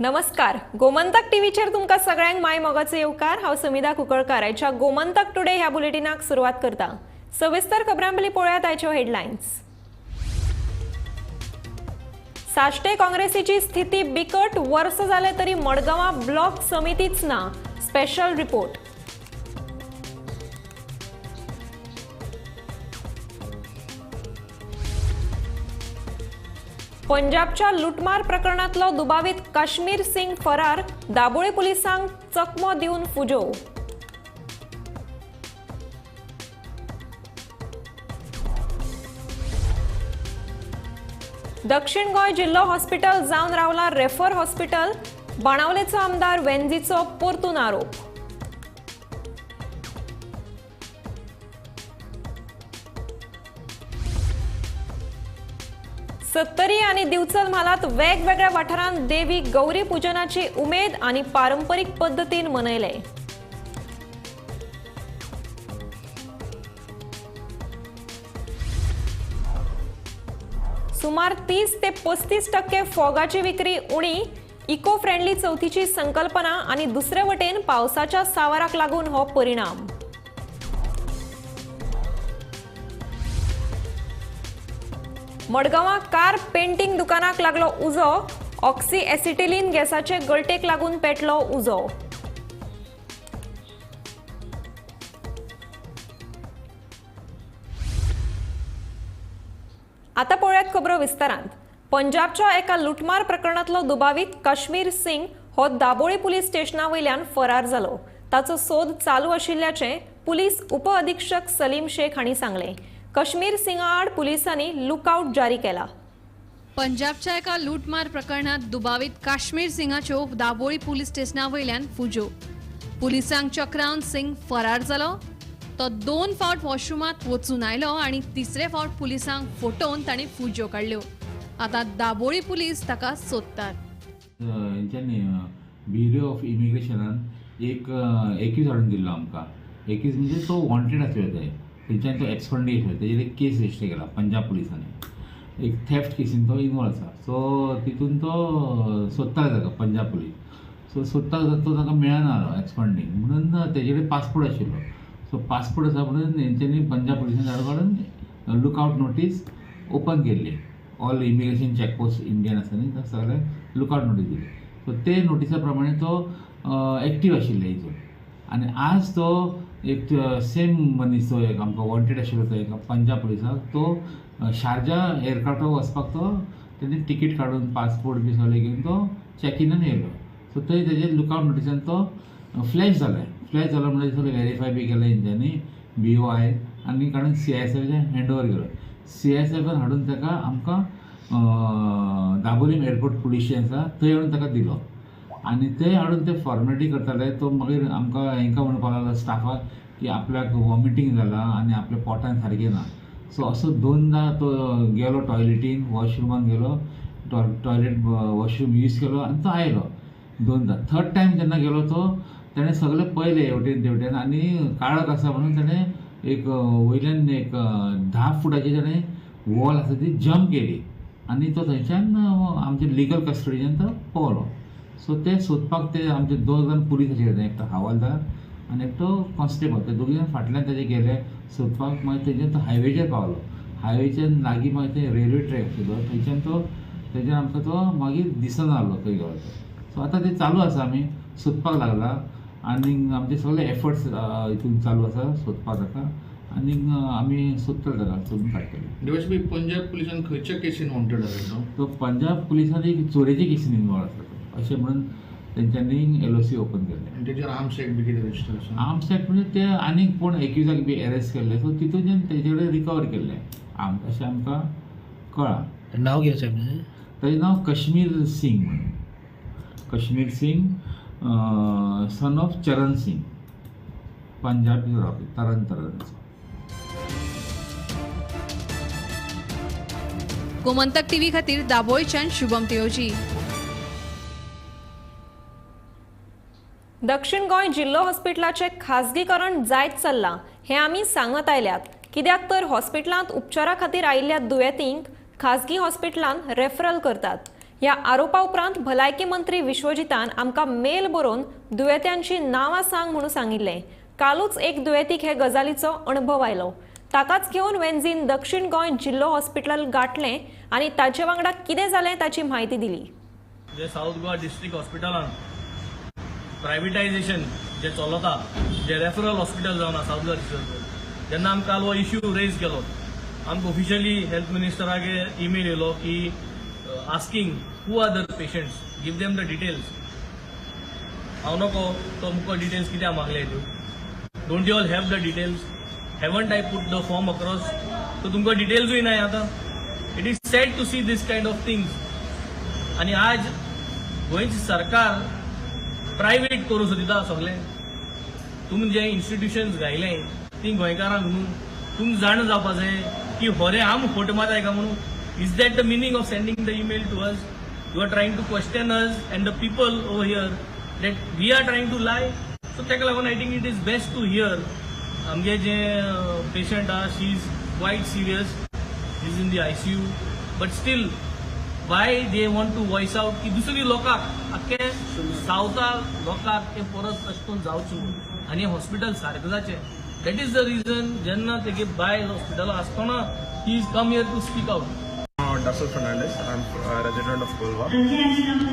नमस्कार. गोमंतक टीव्हीचेर तुमका सगळ्यांक माय मोगाचो येवकार. हांव समिधा कुंकळकार. आयच्या गोमंतक टुडे ह्या बुलेटिनाक सुरुवात करता. सविस्तर खबरांपली पळयात आयच्यो हेडलायन्स. साश्टे काँग्रेसीची स्थिती बिकट. वर्स जाले तरी मडगांवां ब्लॉक समितीच ना. Special report. पंजाबच्या लुटमार प्रकरणातलो दुबावीत काश्मीर सिंग फरार. दाबोळे पुलिसांक चकमो दिवन फुजो. दक्षिण गोंय जिल्लो हॉस्पिटल जावन रावला रेफर हॉस्पिटल. बाणावलेचो आमदार वेंझीचो परतून आरोप. सत्तरी आणि दिवचल म्हालात वेगवेगळ्या वाठारांत देवी गौरी पूजनाची उमेद आणि पारंपरिक पद्धतीन मनयले. सुमार 30 ते 35% फोगाची विक्री उणी. इको फ्रेंडली चवथीची संकल्पना आणि दुसरे वटेन पावसाच्या सावराक लागून हो परिणाम. मडगांवां कार पेंटिंग दुकानाक लागलो उजो. ऑक्सी एसिटिलीन गॅसाचे गळटेक लागून पेटलो उजो. आता पळयात खबरो विस्तारांत. पंजाबच्या एका लुटमार प्रकरणातलो दुबावीत काश्मीर सिंग हो दाबोळे पुलीस स्टेशनावयल्यान फरार जालो. ताचो सोद चालू आशिल्ल्याचे पुलीस उप अधीक्षक सलीम शेख हांणी सांगले. काश्मीर सिंगा आड पुलिसांनी लुकआउट जारी केला. पंजाबच्या एका लूटमार प्रकरणात दुबावीत काश्मीर सिंगाच्यो दाबोळी पुलीस स्टेशनावयल्यान फुजो. पुलिसांक चक्रावन सिंग फरार जालो. तो 2 फावट वॉशरूमात वचून आयलो आणि तिसरे फावट पुलिसांक फोटोवन ताणें फुजो काडल्यो. आता दाबोळी पुलीस ताका सोदतात. ब्युरो ऑफ इमिग्रेशनान एक एक्यूज हाडून दिल्लो आमकां. एक्यूज म्हणजे तो वॉन्टेड आसलो ते थंयच्यान तो एक्सपंडी आसलो. तेजेर एक केस रजिस्टर केला पंजाब पुलिसांनी. एक थेफ्ट केसीन तो इनवॉल्व आसा. सो तितून तो सोदतालो ताका पंजाब पुलीस. सो सोदता तो ताका मेळनालो एक्सपंडींग म्हणून तेजे कडेन पासपोर्ट आशिल्लो. सो पासपोर्ट आसा म्हणून तेंच्यांनी पंजाब पुलिसांनी ताका काडून लुकआउट नोटीस ओपन केल्ली. ऑल इमिग्रेशन चॅकपोस्ट इंडियन आसा न्ही ताका सगळे लुकआउट नोटीस दिली. सो ते नोटिसा प्रमाणे तो एक्टीव आशिल्लो हेजो. आनी आज तो एक सेम मनीस तो एक आमकां वॉन्टेड आशिल्लो तो एक पंजाब पुलिसाक तो शारजा एअरक्राफ्टाक वचपाक तो तेणी टिकेट काडून पासपोर्ट बी सगळें घेवन तो चॅकिनान येयलो. सो थंय तेजे लुकआउट नोटिसान तो फ्लॅश जालो म्हणजे सगळें व्हेरीफाय बी केलें हेंच्यांनी BOI आनी काडून CISF हँड ओवर केलो. CISFान हाडून ताका आमकां दाबोलीम एअरपोर्ट पुलीस स्टेशन आसा थंय हाडून ताका दिलो. आनी ते हाडून ते फॉर्मेलिटी करताले. तो मागीर आमकां हांकां म्हणपाक लागलो स्टाफाक की आपल्याक वॉमिटींग जालां आनी आपल्या पोटान सारकें ना. सो असो 2दा तो गेलो टॉयलेटीन वॉशरुमान गेलो. टॉयलेट वॉशरूम यूज केलो आनी तो आयलो 2दा. थर्ड टायम जेन्ना गेलो तो ताणें सगळें पयलें हेवटेन तेवटेन आनी काळख आसा म्हणून ताणें एक वयल्यान एक 10 फुटाची ताणें वॉल आसा ती जंप केली आनी तो थंयच्यान आमचे लिगल कस्टडीच्यान तो पावलो. सो ते सोदपाक ते आमचे 2 जाण पुलीस आशिल्ले. एकटो हवालदार आनी एकटो कॉन्स्टेबल. ते दोगी जाण फाटल्यान तेजे गेले सोदपाक. मागीर तेजेर तो हायवेचेर पावलो. हायवेच्या लागीं मागीर ते रेल्वे ट्रॅक आशिल्लो थंयच्यान तो तेजेर आमकां तो मागीर दिसना जालो खंय गेलो तो. सो आतां ते चालू आसा. आमी सोदपाक लागला आनी आमचे सगळे एफर्ट्स हितून चालू आसा सोदपाक ताका. आनी आमी सोदतले ताका सोदून काडटले. दिवसभी पंजाब पुलिसान खंयच्या केसीन वॉन्टेड आसा तो पंजाब पुलिसान एक चोरेचे केसीन इनवॉल्व आसा अशें म्हणून तेंच्यांनी LOC ओपन केल्लें. आनी तेजेर आर्म्स एक्ट बी कितें रजिस्टर आसा? आर्म्स एक्ट म्हणजे ते आनीक कोण एक्युजाक बी अरेस्ट केल्ले. सो तितून तेजे कडेन रिकवर केल्लें अशें आमकां कळ्ळां. नाव कितें साहेब? ताजें नांव कश्मीर सिंग म्हणून. कश्मीर सिंग सन ऑफ चरण सिंग. पंजाबी रावपी तरण. गोमंतक टीव्ही खातीर दाबोळच्यान शुभम तियोजी. दक्षिण गोंय जिल्लो हॉस्पिटलाचे खाजगीकरण जायत चल्लां हें आमी सांगत आयल्यात. कित्याक तर हॉस्पिटलांत उपचारा खातीर आयिल्ल्या दुयेंतींक खाजगी हॉस्पिटलांत रेफरल करतात. ह्या आरोपा उपरांत भलायकी मंत्री विश्वजितान आमकां मेल बरोवन दुयेत्यांची नांवां सांग म्हणून सांगिल्लें. कालूच एक दुयेतीक हे गजालीचो अणभव आयलो. ताकाच घेवन वेंझीन दक्षिण गोंय जिल्लो हॉस्पिटल गांठलें आनी ताचे वांगडा कितें जालें ताची म्हायती दिली. जे साऊथ गोवा डिस्ट्रिक्ट हॉस्पिटलान प्रायवेटायझेशन जे चलता, जे रेफरल हॉस्पिटल जावन साऊथ गोवा डिस्ट्रिक्ट, जेन्ना आमकां काल हो इश्यू रेज केलो, आमकां ऑफिशियली हेल्थ मिनिस्टराक ईमेल येयलो की asking who are the patients, give them the details. हांव नको तो मुको डिटेल्स कित्याक मागले तूं, don't you all have the details, haven't I put the form across, so तुमकां डिटेल्सूय नाय आतां. It is sad to see this kind of things. आनी आज गोंयचे सरकार प्रायवेट करूं सोदिता सगळें. तुमी जे इन्स्टिट्यूशन्स घायले ती गोंयकारांक न्हू, तुमकां जाण जावपा जाय की खरें आम फोट मारताय काय म्हणून. Is that the meaning of sending the email to us? You are trying to question us and the people over here that we are trying to lie. So ताका लागून I think it is best to hear. आमगे जे patient are, she is quite serious. She is in the ICU. But still, why they want to voice out की दुसरी लोकांक आख्खे सावथा लोकांक ते परत अशें करून जावचें आनी हॉस्पिटल सारकें जाचें. That is the reason जेन्ना तेगे बाय हॉस्पिटल आसतना he is come here to speak out. Dasul Fernandez. I'm a resident of Kolva.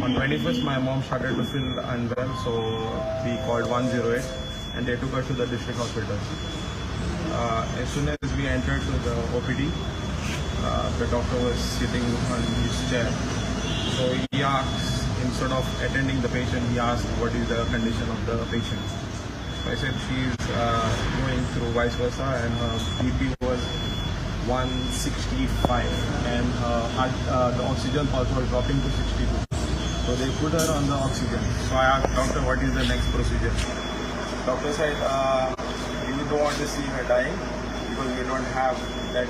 On 21st, my mom started to feel unwell, so we called 108 and they took her to the district hospital. As soon as we entered to the OPD, the doctor was sitting on his chair. So he asked, instead of attending the patient, he asked what is the condition of the patient. So I said she is going through vice versa and her BP was 165 and the oxygen pulse was dropping to 62. So they put her on the oxygen. So I asked doctor what is the next procedure. Doctor said we don't want to see her dying because we don't have that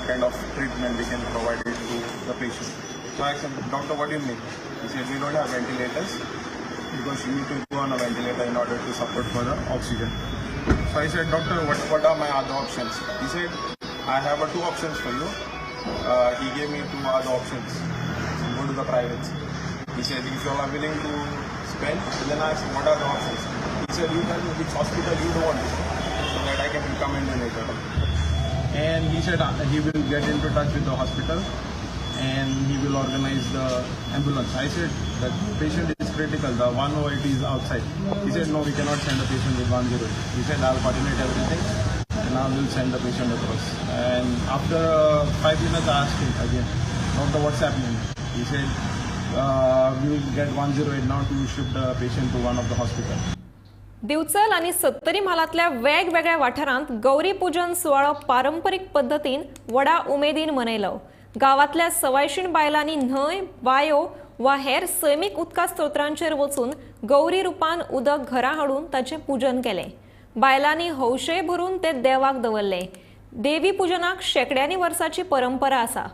kind of treatment we can provide it to the patient. So I said, doctor, what do you mean? He said we don't have ventilators because you need to go on a ventilator in order to support for the oxygen. So I said, doctor, what are my other options? He said, I have two options for you. He gave me two other options. Go to the privates. He said, if you are willing to spend, then I asked, what are the options? He said, you tell me which hospital you don't want to spend, so that I can recommend you later. And he said he will get into touch with the hospital and he will organize the ambulance. I said, the patient is critical, the 108 is outside. He said, no, we cannot send the patient with 108. He said, I'll coordinate everything. And now we'll send the patient across. And after 5 minutes, I asked him again, doctor, what's happening? He said, we will get 108 now to shift the patient to one of the hospitals. Bicholim आणि 70 म्हालातल्या वेगवेगळ्या वाठारांत गौरी पूजन सुवाळो पारंपरीक पद्धतीन व्हडा उमेदीन मनयलो. गावातल्या सवायशीण बायलांनी न्हंय, बायो वा हेर सैमीक उदका स्तोत्रांचेर वचून गौरी रुपान उदक घरा हाडून ताचें पूजन केलें. बायलांनी हौशे भरून ते देवाक दवरले. देवी पूजनाक शेकड्यांनी वर्साची परंपरा आसा.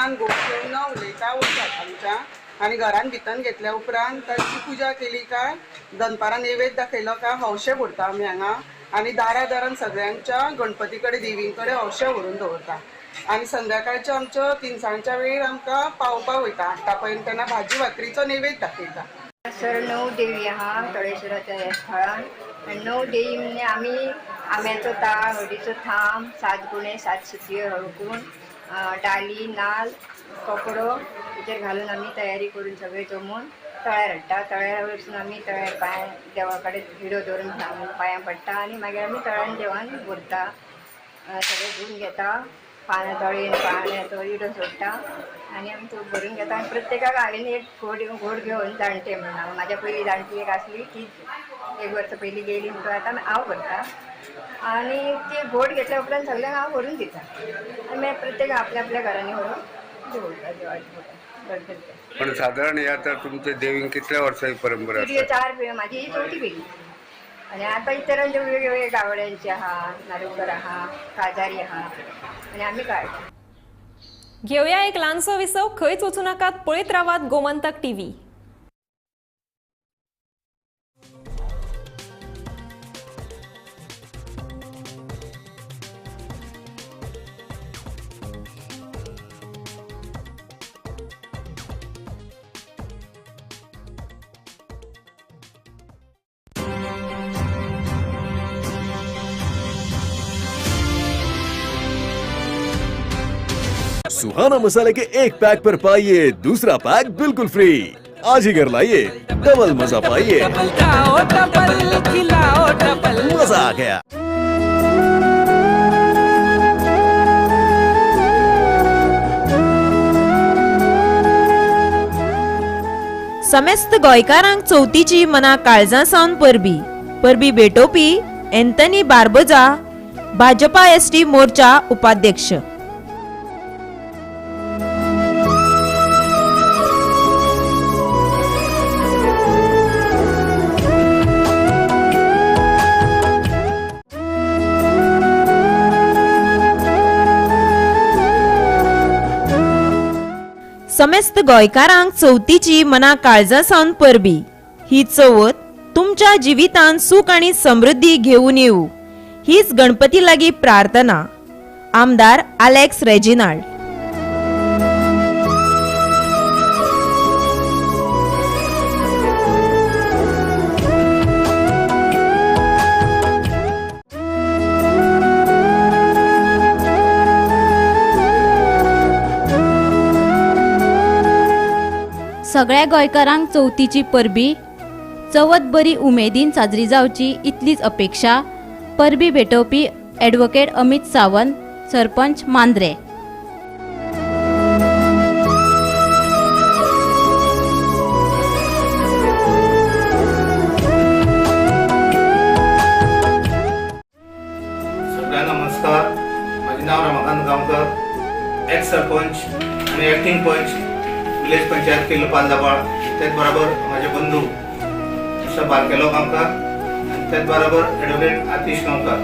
घरान गोठून न उलयता वतात आमच्या आनी घरान भितन घेतल्या उपरांत ताची पुजा केली काय दनपारां नैवेद्य दाखयलो काय हौशे भरता आमी हांगा आनी दारान सगळ्यांच्या गणपती कडेन देवी कडेन हौशे व्हरून दवरता आनी संध्याकाळच्या आमच्यो तिनसांजच्या वेळेर आमकां पावपाक वयता 8 पर्यंत तेन्ना भाजी भाकरीचो नैवेद्य दाखयता. सर 9 देवी आहा तळेश्वराच्या ह्या स्थळान आनी 9 देवी म्हणजे आमी आंब्याचो ताळ हळदीचो थांब 7 गुणे 7 सुतयो हळकून डाली नाल कपडो हेचेर घालून आमी तयारी करून सगळे जमून तळ्यार हाडटा. तळ्यार वचून आमी तळ्यार पांय देवा कडेन हिडो दवरून पांयां पडटा आनी मागीर आमी तळ्यान देवान भरता सगळे धुवन घेता पानां तळीन पाण्याचो हिडो सोडटा आनी आमी तो भरून घेता आनी प्रत्येकाक हांवें एक घोड घेवन जाणटे म्हणून म्हाज्या पयलीं जाणटी एक आसली ती 1 वर्स पयलीं गेली म्हणून आतां हांव भरता आनी ती घोड घेतल्या उपरांत सगळ्यांक हांव भरून दिता आनी मागीर प्रत्येक आपल्या आपल्या घरांनी व्हरून दवरता देवाची पण साधारण हे आता तुमच्या देवीक कितल्या वर्सांची परंपरा पिढी 4 पिढी म्हाजी 4थी पिढी आनी आतां इतरांचे वेगवेगळे गावड्यांचे आहा नारुकर आहा काजारी आहा आनी आमी काडटा. घेवया एक ल्हानसो विसव. खंयच वचूं नाकात, पळयत रावात गोमंतक टीव्ही. सुहाना मसाले के एक पैक पर पाइए दूसरा पैक बिल्कुल फ्री. आज ही घर लाइए, डबल मजा पाइए. मजा आ गया. समेस्त गोंयकारांक चवथीची मना काळजां सावन परबी भेटोवपी एंथनी बार्बोजा, भाजपा एसटी मोर्चा उपाध्यक्ष. समेस्त गोंयकारांक चवथीची मना काळजां सावन परबी. ही चवथ तुमच्या जिवितांत सुख आनी समृद्धी घेऊन येवं हीच गणपती लागीं प्रार्थना. आमदार अलेक्स रेजिनाल्ड. सगळ्या गोंयकारांक चवथीची परबी. चवथ बरी उमेदीन साजरी जावची इतलीच अपेक्षा. परबी भेटोवपी ॲडव्होकेट अमित सावंत, सरपंच मांद्रे. सगळ्यांना नमस्कार. माझे नाव रमाकांत गांवकर, एक्स सरपंच आणि ॲक्टिंग पंच विलेज पंचायत केलो पालदाबाळ. त्याच बरोबर माझे बंधू मिस्टर बारकेलो गांवकर आणि त्याच बरोबर ॲडव्होकेट आतिश गांवकर.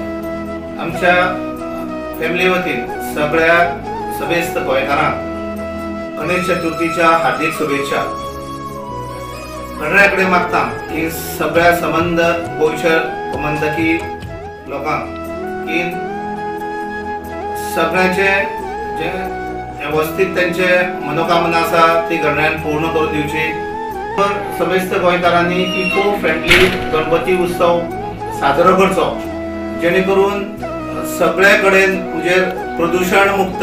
आमच्या फॅमिली वतीन सगळ्या समेस्त गोंयकारांक गणेश चतुर्थीच्या हार्दिक शुभेच्छा. गणरायाकडे मागता की सगळ्या संबंध गोंयच्या गोमंतकी लोकांक की सगळ्यांचे जे व्यवस्थित त्यांचे मनोकामना आसा ती गणरायान पूर्ण करून दिवची. तर समेस्त गोंयकारांनी इको फ्रेंडली गणपती उत्सव साजरो करचो, जेणे करून सगळे कडेन म्हणजे प्रदूषण मुक्त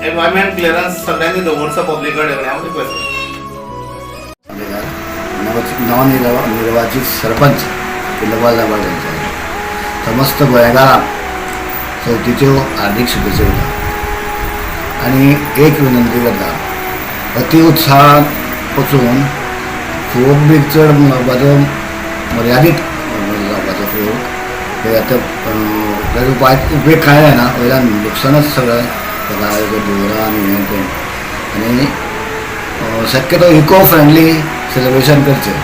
एनवायरमेंट क्लिअरन्स सगळ्यांनी दवरचो पब्लीक कडेन. हांव रिक्वेस्ट नवनिर्वाचित सरपंच किल्लोबाल दाबाळ समस्त गोंयकारांक चवथीच्यो हार्दिक शुभेच्छा दिता आनी एक विनंती करता, अति उत्साहान वचून फोग बी चड म्हणपाचो मर्यादीत जावपाचो फोग हे आतां उपेग कांय जायना, वयल्यान लुकसाणच सगळें दुरा आनी हें तें आनी शक्यतो इको फ्रेंडली सेलिब्रेशन करचें.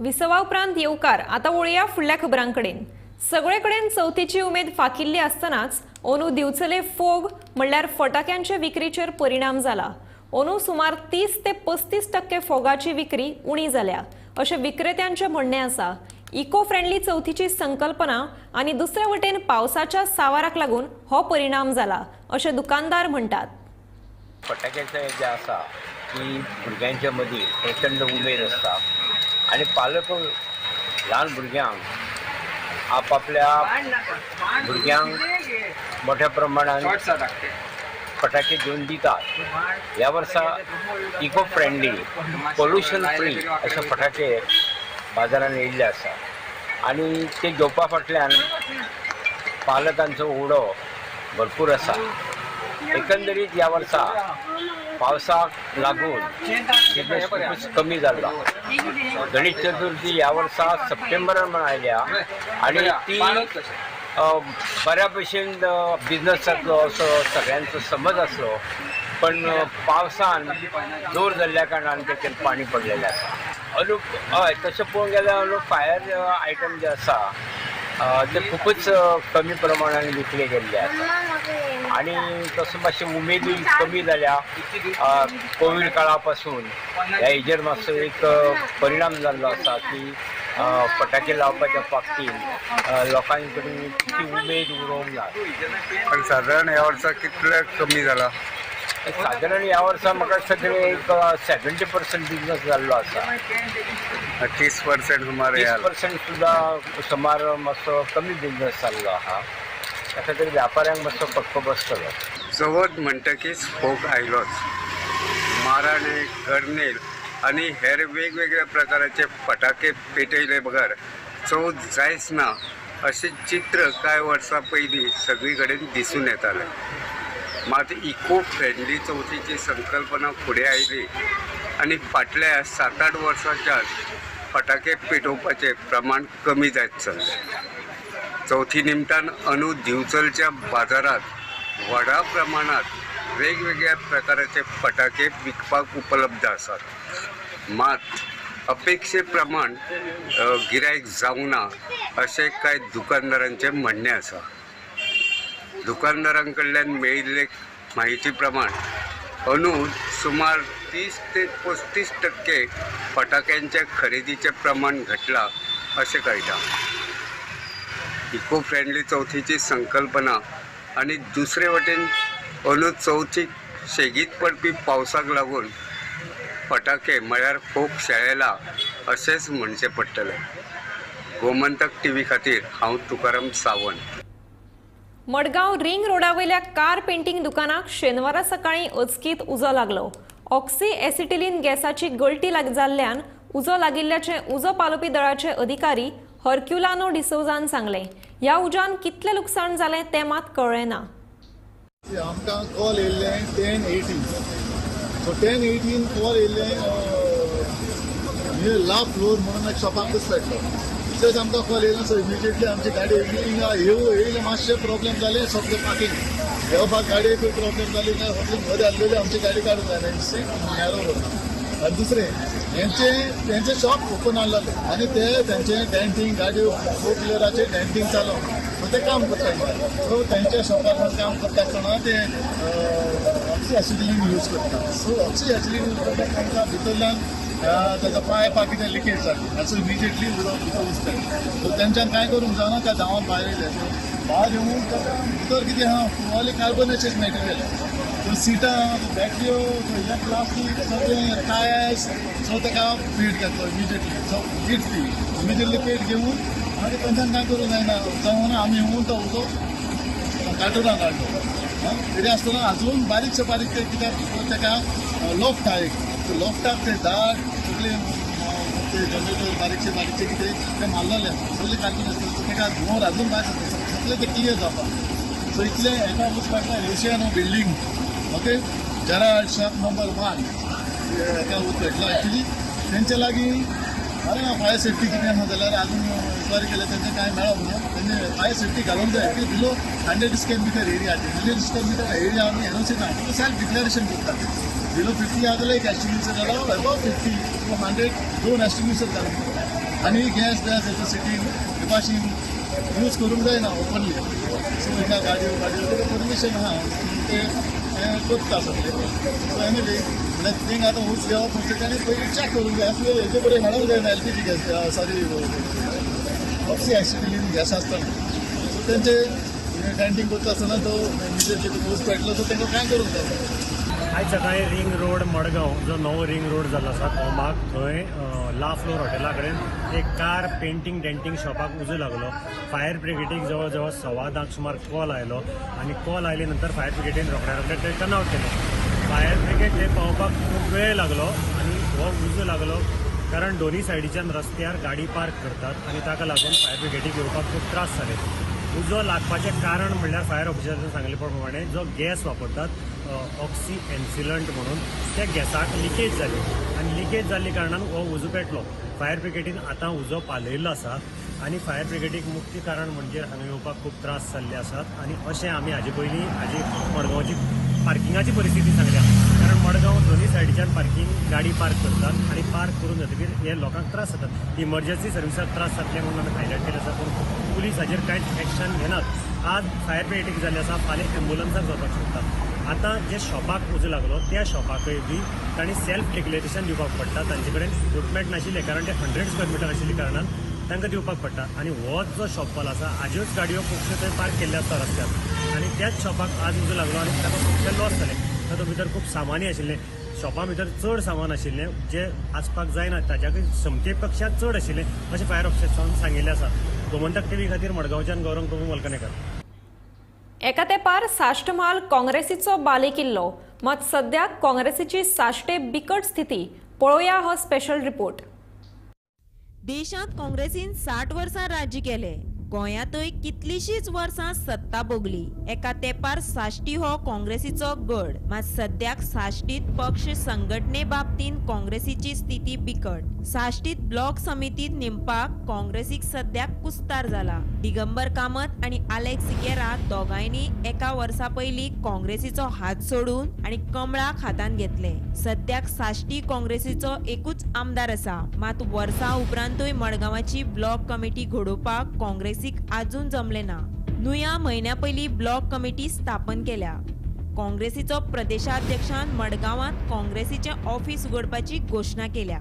विसवा उपरांत येवकार आता वळया फुडल्या खबरांकडेन. सगळेकडेन चवथीची उमेद फाकिल्ली असतानाच अंदू दिवचले फोग म्हणल्यार फटाक्यांचे विक्रीचेर परिणाम जाला. अंदू सुमार 30 ते 35% फोगाची विक्री उणी जाल्या अशें विक्रेत्यांचे म्हणणे आसा. इको फ्रेंडली चवथीची संकल्पना आनी दुसरे वटेन पावसाच्या सावाराक लागून हो परिणाम जाला अशें दुकानदार म्हणटात. फटाक्याचं जे आसा की भुरग्यांच्या मदीं प्रचंड उमेद आसता आनी पालक ल्हान भुरग्यांक आपापल्या भुरग्यांक मोठ्या प्रमाणात फटाके घेवन दितात. ह्या वर्सा इको फ्रेंडली पोल्युशन फ्री अशे फटाके बाजारात येयल्ले आसा आनी ते घेवपा फाटल्यान पालकांचो ओडो भरपूर आसा. एकंदरीत ह्या वर्सा पावसाक लागून बिजनेस खूपच कमी जाल्लो. गणेश चतुर्थी ह्या वर्सा सप्टेंबरान मनयल्या आनी ती बऱ्या भशेन बिजनस जातलो असो सगळ्यांचो समज आसलो, पण पावसान जोर जाल्ल्या कारणान तेचेर पाणी पडलेलें आसा. हय, तशें पळोवंक गेल्यार फायर आयटम जे आसा ते खूपच कमी प्रमाणात विकले गेल्ले आसा आणि तसं मातशें उमेदूय कमी जाल्या. कोवीड काळा पासून ह्या हेजेर मातसो एक परिणाम जाल्लो आसा की फटाके लावपाच्या बाबतींत लोकां कडेन तितली उमेद उरोवंक ना. पण साधारण ह्या वर्सा कितले कमी जाला? साधारण ह्या वर्सा म्हाका सगळे एक 70% बिजनस जाल्लो आसा. 30% सुमार 30% सुद्धा सुमार मातसो कमी बिजनस जाल्लो आहा. ताका तरी व्यापाऱ्यांक मातसो फटको बसतलो. चवथ म्हणटकीच फोग आयलोच. माराणे, गर्नेल आणि हेर वेगवेगळ्या प्रकाराचे फटाके पेटयले बगर चवथ जायच ना असे चित्र कांय वर्सां पयलीं सगळी कडेन दिसून येतालें. मात इको फ्रेंडली चवथीची संकल्पना फुडें आयली आनी फाटल्या 7-8 वर्सांच्यान फटाके पेटोवपाचें प्रमाण कमी जायत चल्लें. चवथी निमतान अंदू दिवचलच्या बाजारात व्हडा प्रमाणात वेगवेगळ्या प्रकाराचे फटाके विकपाक उपलब्ध आसात. मात अपेक्षे प्रमाण गिरायक जावना अशें कांय दुकानदारांचें म्हणणें आसा. दुकानदारांकडल्यान मेळिल्ले माहिती प्रमाण अंदू सुमार 30 ते 35% फटाक्यांच्या खरेदीचे प्रमाण घटलां अशें कळटा. इको फ्रेंडली चवथीची संकल्पना आनी दुसरे वटेन अंदू चवथीक शेगीत पडपी पावसाक लागून फटाके म्हळ्यार फोग शेळेला अशेंच म्हणचें पडटलें. गोमंतक टीव्ही खातीर हांव तुकाराम सावंत. मडगांव रिंग रोडावयल्या कार पेंटिंग दुकानाक शेनवारा सकाळी अचकीत उजो लागलो. ऑक्सी एसिटिलीन गॅसाची गळती जाल्ल्यान उजो लागिल्ल्याचे उजो पालोवपी दळाचे अधिकारी हर्क्युलानो डिसोजान सांगले. ह्या उजान कितले लुकसाण जालें तें मात कळ्ळें ना. आमकां कॉल येयल्ले 10:18. सो 10:18 कॉल येयल्ले ला फ्लोर म्हणून एक शॉपाक पेटलो. तेच आमकां कॉल येयलो. सो इमिजिएटली आमची गाडी येयले मातशें प्रॉब्लेम जाले. सगळे पार्किंग येवपाक गाडयेकूय प्रॉब्लेम जाली. सगळे मदें आसलेली आमची गाडी काडूंक जाय नॅरो रोड. आनी दुसरें तेंचे शॉप ओपन आसलेले आनी तेंचे डेंटींग गाडयो 4 व्हिलराचे डेंटींग चालू. सो ते काम करता. सो तेंच्या शॉपार काम करता आसतना ते ऑक्सी एसिटिलीन यूज करता. सो ऑक्सी एसिटिलीन यूज करता आमकां भितरल्यान ताजो पायपा कितें लिकेज जाली. सो इमिजिएटली भितर वचतलें. सो तेंच्यान कांय करूंक जावना. त्या धांवन भायर येयले. भायर येवन भितर कितें आहा फुवाली कार्बनेचेड मॅटेरियल. सो सिटां बॅटऱ्यो हे प्लास्टीक सगळें टायर्स. सो ताका पेट घेतलो इमिजिएटली. सो इमिजिएटली पेट घेवन आनी तेंच्यान कांय करूंक जायना. जावना आमी येवन तो उजो काटोरान काडलो. तरी आसतना आजून बारीकशे बारीक ते कित्याक ताका लॉफ्ट आहा एक. लॉफ्टाक ते दाट सगळे ते जनरेटर बारीकशे कितें ते मारलेले सगळे काडून आसता. ताका धुंवर आजून भायर सगळे ते क्लियर जावपाक. सो इतले एका वचपाक Asian building okay Gerald shop number 1 हेका उतरलो. एक्चुली तेंचे लागीं फायर सेफ्टी कितें आसा जाल्यार आजून इन्क्वायरी केल्यार तेंचे कांय मेळप ना. तेंचे फायर सेफ्टी घालूंक जाय. Below 100 square metre area. 100 square metre area आमी एनओसी ना सेल्फ डिक्लेरेशन करतात. बिलो 50 आहा जाल्यार एक एस्टिमेशन जालो. अबाव 50 टू 100 2 एस्टिमेशन जालो. आनी गॅस हेच्या सिटीन भाशेन यूज करूंक जायना ओपनली. सो ह्या गाडयो परमिशन आहा ते करता सगळे. सो एनिवे म्हळ्यार थिंग आतां उंच घेवप म्हणजे ताणें पयलीं चॅक करूंक जाय आपले हेजे बरें हाडूंक जायना LPG gas sorry oxy acetylene gas आसतना. सो तेंचे कॅन्टीन करता आसतना तो इमिजिएटली पोस्ट पेटलो सो तांकां कांय करूंक जाय. आयज सकाळी रिंग रोड मडगांव जो नवो रिंग रोड जाल्लो आसा कोमाक थंय ला फ्लोर हॉटेला कडेन एक कार पेंटींग डेंटींग शॉपाक उजो लागलो. फायर ब्रिगेडीक जवळ जवळ 10:15 सुमार कॉल आयलो आनी कॉल आयले नंतर फायर ब्रिगेडीन रोखड्या थंय टर्न आउट केलें. फायर ब्रिगेड थंय पावपाक खूब वेळ लागलो आनी हो उजो लागलो कारण दोनी सायडीच्यान रस्त्यार गाडी पार्क करतात आनी ताका लागून फायर ब्रिगेडीक येवपाक खूब त्रास जाले. उजो लागपाचें कारण म्हणल्यार फायर ऑफिसरान सांगले प्रमाणे जो गॅस वापरतात ऑक्सी एन्सिलंट म्हणून त्या गॅसाक लिकेज जाली आनी लिकेज जाल्ली कारणान हो उजो पेटलो. फायर ब्रिगेडीन आतां उजो पालयल्लो आसा आनी फायर ब्रिगेडीक मुख्य कारण म्हणजे हांगा येवपाक खूब त्रास जाल्ले आसात आनी अशें आमी हाजे पयलीं मडगांवची पार्किंगाची परिस्थिती सांगल्या. कारण मडगांव दोनी सायडीच्यान पार्किंग गाडी पार्क करतात आनी पार्क करून जातकीर हे लोकांक त्रास जातात. इमर्जन्सी सर्विसाक त्रास जातले म्हणून आमी हायलायट केलें आसा पूण पुलीस हाजेर कांयच एक्शन घेनात. आज फायर ब्रिगेडीक जाल्ले आसा फाल्यां एम्ब्युलन्साक वचपाक शकता. आतां जे शॉपाक उजो लागलो त्या शॉपाकय बी तांणी सेल्फ डिक्लेरेशन दिवपाक पडटा. तांचे कडेन इक्विपमेंट नाशिल्ले कारण ते 100 स्क्वेअर मिटर आशिल्ले कारणान तांकां दिवपाक पडटा. आनी हो जो शॉपवालो आसा हाज्योच गाडयो खुबश्यो थंय पार्क केल्ले आसता रस्त्यार आनी त्याच शॉपाक आज उजो लागलो आनी ताका खुबशे लॉस जाले. तातूंत भितर खूब सामानय आशिल्लें. शॉपा भितर चड सामान आशिल्लें जे आसपाक जायना ताच्या क्षमते पेक्षा चड आशिल्लें अशें फायर ऑफिसरान सांगिल्लें आसा. गोमंतक टीव्ही खातीर मडगांवच्यान गौरंग प्रभू वलकनेकर. एका तेंपार साश्टमाल काँग्रेसीचो बालेकिल्लो मात सद्याक काँग्रेसीची साश्टे बिकट स्थिती. पळोवया हो स्पेशल रिपोर्ट. देशांत काँग्रेसीन 60 वर्सां राज्य केले. गोंयांतय कितलीशीच वर्सां सत्ता भोगली. एका तेंपार साश्टी हो काँग्रेसीचो गड मात सद्याक साश्टीत पक्ष संघटने बाबतीन काँग्रेसीची स्थिती बिकट. साश्टीत ब्लॉक समितीत नेमपाक काँग्रेसीक सद्याक कुस्तार जाला. दिगंबर कामत आनी आलेक्स सिकेरा दोगांयनी एका वर्सा पयलीं काँग्रेसीचो हात सोडून आनी कमळाक हातान घेतले. सद्याक साश्टी काँग्रेसीचो एकूच आमदार आसा मात वर्सां उपरांतूय मडगांवाची ब्लॉक कमिटी घडोवपाक काँग्रेसीक अजून जमले ना. 9 म्हयन्या पयलीं ब्लॉक कमिटी स्थापन केल्या. काँग्रेसीचो प्रदेशाध्यक्षान मडगांवांत काँग्रेसीचें ऑफिस उगडपाची घोशणा केल्या.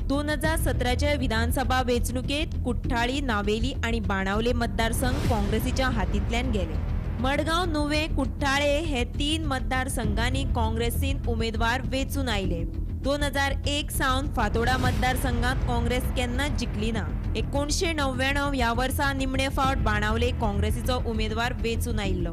2017च्या विधानसभा वेंचणुकेत कुठ्ठाळी, नावेली आनी बाणावले मतदारसंघ काँग्रेसीच्या हातींतल्यान गेले. मडगांव, नुवें, कुठ्ठाळे हे 3 मतदारसंघांनी काँग्रेसीन उमेदवार वेंचून आयले. 2001 सावन फातोडा मतदारसंघात काँग्रेस केन्नाच जिखली ना. 1999 ह्या वर्सा निमणे फावट बाणावले काँग्रेसीचो उमेदवार वेंचून आयिल्लो.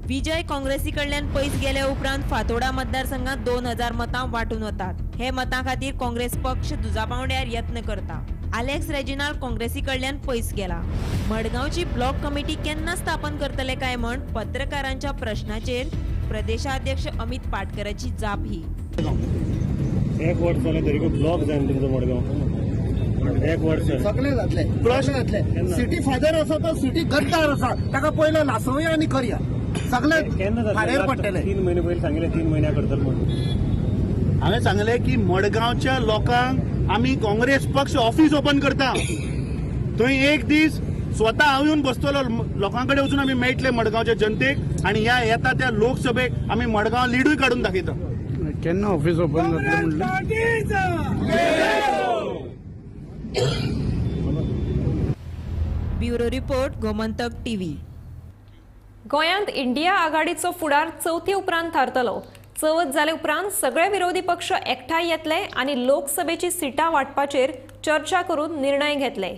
विजय काँग्रेसी कडल्यान पयस गेल्या उपरांत फातोडा मतदारसंघात 2000 मतां वांटून वतात. हे मतां खातीर काँग्रेस पक्ष दुजापावंड्यार यत्न करता. आलेक्स रेजिनाल्ड काँग्रेसी कडल्यान पयस गेला. मडगांवची ब्लॉक कमिटी केन्ना स्थापन करतले काय म्हण पत्रकारांच्या प्रश्नाचेर प्रदेशाध्यक्ष अमित पाटकराची जाप ही. एक वर्स जालें तरी ब्लॉक जावन तुमचो मडगांव एक वर्स सगळे जातले प्रश्न जातले. सिटी फादर आसा तो सिटी गद्दार आसा ताका पयलो नासोवया आनी करया. सगळे भायर पडटले. 3 महिने पयलीं सांगिल्लें 3 म्हयन्या करतले म्हणून. हांवें सांगलें की मडगांवच्या लोकांक आमी काँग्रेस पक्ष ऑफिस ओपन करता. थंय एक दीस स्वता हांव येवन बसतलो. लोकां कडेन वचून आमी मेळटले मडगांवच्या जनतेक आनी ह्या येता त्या लोकसभेक आमी मडगांव लिडूय काडून दाखयता. केन्ना ऑफिस ओपन जातलें ब्युरो रिपोर्ट गोमंतक टीव्ही. गोंयांत इंडिया आघाडीचो फुडार चवथी उपरांत थारतलो. चवथ जाले उपरांत सगळे विरोधी पक्ष एकठांय येतले आनी लोकसभेची सिटां वांटपाचेर चर्चा करून निर्णय घेतले.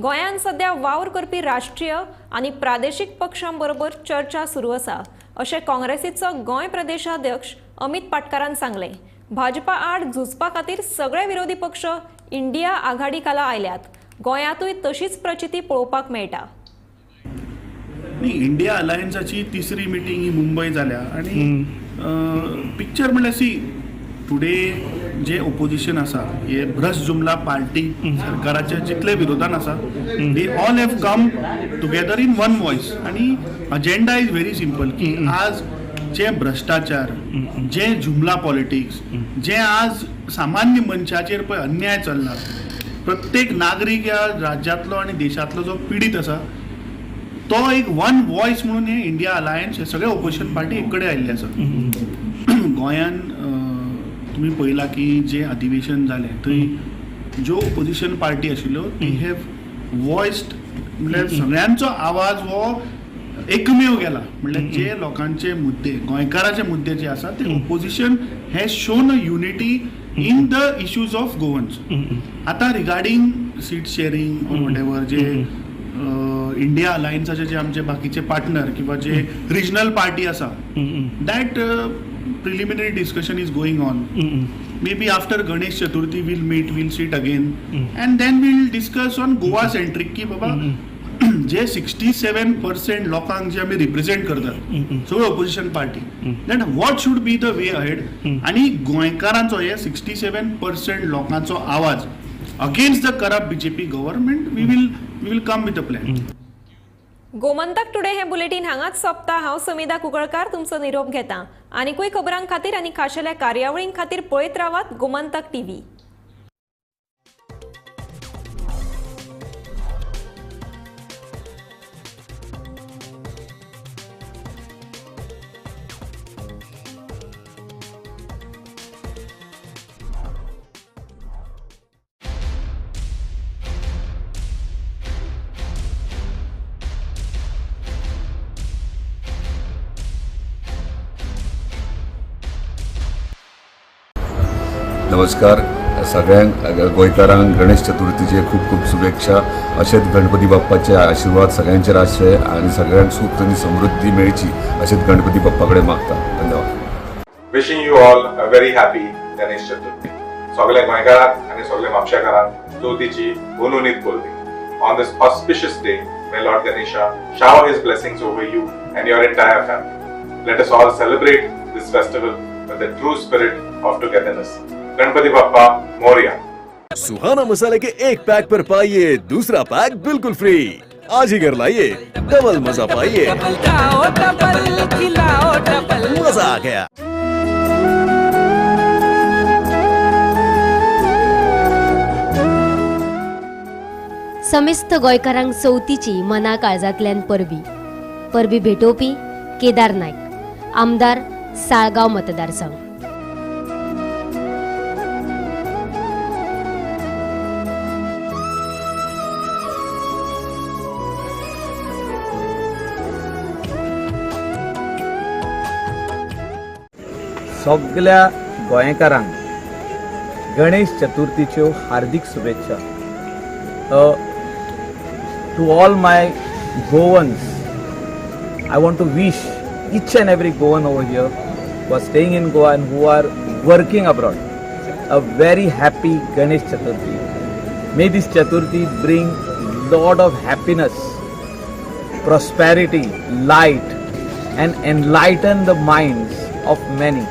गोंयांत सध्या वावर करपी राष्ट्रीय आनी प्रादेशीक पक्षांबरोबर चर्चा सुरू आसा अशें काँग्रेसीचो गोंय प्रदेशाध्यक्ष अमित पाटकरान सांगलें. भाजपा आड झुजपा खातीर सगळे विरोधी पक्ष इंडिया आघाडी खाला आयल्यात. गोंयांतूय तशीच प्रचिती पळोवपाक मेळटा. इंडिया अलायन्साची 3री मिटींग ही मुंबय जाल्या आनी पिक्चर म्हणल्यार सी टुडे जे ओपोजिशन आसा हे भ्रश जुमला पार्टी सरकाराच्या जितले विरोधान आसा they all have come together in one voice आनी अजेंडा इज व्हेरी सिंपल की आज जे भ्रष्टाचार, जे जुमला पॉलिटिक्स, जे आज सामान्य मनशाचेर पळय अन्याय चल्ला प्रत्येक नागरीक या राज्यांतलो आणि देशांतलो जो पीडित आसा तो एक वन वॉयस म्हणून हे इंडिया अलायन्स हे सगळे ऑपोजिशन पार्टी एक कडेन आयिल्ले आसा. गोंयान तुम्ही पळयला की जे अधिवेशन जालें थंय ज्यो ऑपोजिशन पार्टी आशिल्ल्यो ती हॅव वॉयस्ड म्हणल्यार सगळ्यांचो आवाज हो एकमेव गेला. म्हणल्यार जे लोकांचे मुद्दे गोंयकाराचे मुद्दे जे आसा ते opposition has shown a unity in the issues of Goans. आता regarding seat sharing or whatever जे इंडिया अलायन्साचे जे आमचे बाकीचे पार्टनर किंवा जे रिजनल पार्टी आसा that preliminary discussion is going on. Maybe after Ganesh Chaturthi we'll sit again and then we'll discuss on Goa centric की बाबा जे 67% लोकांक जे आमी रिप्रेझेंट करतात सगळे opposition party that what should be the way ahead आणि गोंयकारांचो हे 67% लोकांचो आवाज against the corrupt BJP government we will come with a plan. Gomantak today हे बुलेटिन हांगाच सोंपता. हांव समिधा कुंकळकार तुमचो निरोप घेता. आनीकूय खबरां खातीर आनी खाशेल्या कार्यावळीं खातीर पळयत रावात गोमंतक टीव्ही. नमस्कार सगळ्यांक गोंयकारांक गणेश चतुर्थीचे खूप खूप शुभेच्छा. अशेच गणपती बाप्पाचे आशीर्वाद सगळ्यांचेर आसचे आणि सगळ्यांक सुख आणि समृद्धी मेळची अशेच गणपती बाप्पा कडेन मागता. धन्यवाद. Wishing you all a very happy Ganesh Chaturthi. सगळे गोंयकारांक आनी सगळे म्हापशेकारांक चवथीची उनुनीत Kolli. On this auspicious day, may Lord Ganesha shower his blessings over you and your entire family. Let us all celebrate this festival with the true spirit of togetherness. Ganpati Bappa Moriya. Suhana मसाले के एक पैक पर पाइए दूसरा पैक बिल्कुल फ्री. आज ही घर लाइए डबल मजा पाइए. मजा आ गया. समेस्त गोंयकारांक चवथीची मना काळजांतल्यान परबी भेटोवपी केदार नायक, आमदार साळगांव मतदारसंघ. सगळ्या गोंयकारांक गणेश चतुर्थीच्यो हार्दिक शुभेच्छा. To all my Goans, I want to wish each and every Goan over here who are staying in Goa and who are working abroad a very happy Ganesh Chaturthi. May this Chaturthi bring lot of happiness, prosperity, light and enlighten the minds of many.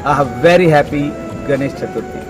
A very happy Ganesh Chaturthi.